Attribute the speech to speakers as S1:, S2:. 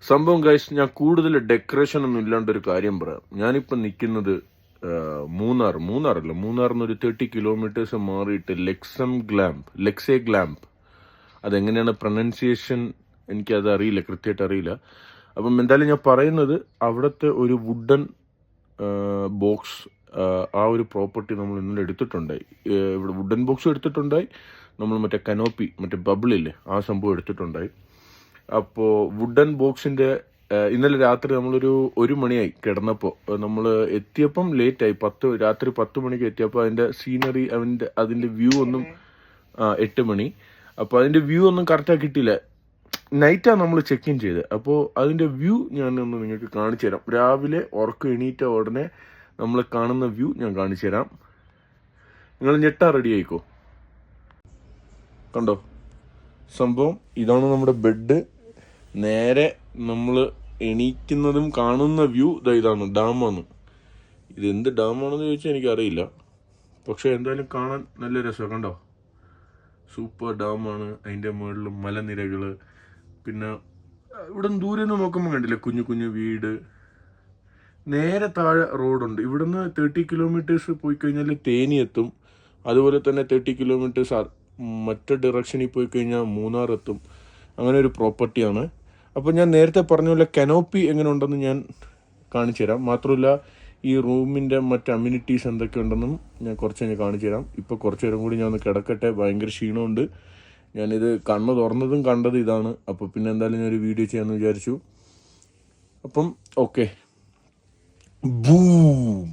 S1: സംഭവം ഗൈസ്, ഞാൻ കൂടുതൽ ഡെക്കറേഷൻ ഒന്നും ഇല്ലാണ്ടൊരു കാര്യം പറയാം. ഞാനിപ്പം നിൽക്കുന്നത് മൂന്നാറിന്നൊരു 30 കിലോമീറ്റേഴ്സ് മാറിയിട്ട് ലെക്സേ ഗ്ലാമ്പ്. അതെങ്ങനെയാണ് പ്രൊനൗൺസിയേഷൻ എനിക്കത് അറിയില്ല, കൃത്യമായിട്ട് അറിയില്ല. അപ്പം എന്തായാലും ഞാൻ പറയുന്നത്, അവിടുത്തെ ഒരു വുഡൻ ബോക്സ്, ആ ഒരു പ്രോപ്പർട്ടി നമ്മൾ ഇന്നലെ എടുത്തിട്ടുണ്ടായി. ഇവിടെ വുഡൻ ബോക്സ് എടുത്തിട്ടുണ്ടായി, നമ്മൾ മറ്റേ കനോപ്പി, മറ്റേ ബബിളില്ലേ, ആ സംഭവം എടുത്തിട്ടുണ്ടായി. അപ്പോൾ വുഡൻ ബോക്സിന്റെ ഇന്നലെ രാത്രി നമ്മളൊരു 1 മണിയായി കിടന്നപ്പോൾ. നമ്മൾ എത്തിയപ്പം ലേറ്റായി, രാത്രി 10 മണിക്ക് എത്തിയപ്പോൾ അതിന്റെ സീനറി, അതിന്റെ വ്യൂ ഒന്നും 8 മണി. അപ്പോൾ അതിന്റെ വ്യൂ ഒന്നും കറക്റ്റായി കിട്ടിയില്ല. നൈറ്റാണ് നമ്മൾ ചെക്ക് ഇൻ ചെയ്തത്. അപ്പോൾ അതിന്റെ വ്യൂ ഞാനൊന്ന് നിങ്ങൾക്ക് കാണിച്ചു തരാം. രാവിലെ ഉറക്കം എണീറ്റ ഉടനെ നമ്മൾ കാണുന്ന വ്യൂ ഞാൻ കാണിച്ചു തരാം. നിങ്ങൾ ഞെട്ടാ റെഡി ആയിക്കോ. കണ്ടോ സംഭവം? ഇതാണ് നമ്മുടെ ബെഡ്. നേരെ നമ്മൾ എണീക്കുന്നതും കാണുന്ന വ്യൂ ഇതാണ്, ഡാമാണ്. ഇത് എന്ത് ഡാമാണെന്ന് ചോദിച്ചാൽ എനിക്കറിയില്ല, പക്ഷെ എന്തായാലും കാണാൻ നല്ല രസമാണ്. കണ്ടോ, സൂപ്പർ ഡാമാണ്. അതിൻ്റെ മുകളിലും മലനിരകൾ. പിന്നെ ഇവിടെ ദൂരെ നിന്ന് നോക്കുമ്പോൾ കണ്ടില്ലേ കുഞ്ഞു കുഞ്ഞു വീട്. നേരെ താഴെ റോഡുണ്ട്. ഇവിടുന്ന് 30 കിലോമീറ്റേഴ്സ് പോയി കഴിഞ്ഞാൽ തേനി എത്തും. അതുപോലെ തന്നെ 30 കിലോമീറ്റേഴ്സ് മറ്റേ ഡിറക്ഷനിൽ പോയി കഴിഞ്ഞാൽ മൂന്നാർ എത്തും. അങ്ങനെ ഒരു പ്രോപ്പർട്ടിയാണ്. അപ്പോൾ ഞാൻ നേരത്തെ പറഞ്ഞ പോലെ കനോപ്പി എങ്ങനെ ഉണ്ടെന്ന് ഞാൻ കാണിച്ചു തരാം. മാത്രമല്ല ഈ റൂമിൻ്റെ മറ്റ് അമ്യൂണിറ്റീസ് എന്തൊക്കെ ഉണ്ടെന്നും ഞാൻ കുറച്ച് കഴിഞ്ഞ് കാണിച്ചു തരാം. ഇപ്പോൾ കുറച്ച് നേരം കൂടി ഞാൻ ഒന്ന് കിടക്കട്ടെ, ഭയങ്കര ക്ഷീണമുണ്ട്. ഞാനിത് കണ്ണ് തുറന്നതും കണ്ടത് ഇതാണ്. അപ്പോൾ പിന്നെ എന്തായാലും ഞാനൊരു വീഡിയോ ചെയ്യാമെന്ന് വിചാരിച്ചു. അപ്പം ഓക്കെ, ബൂം.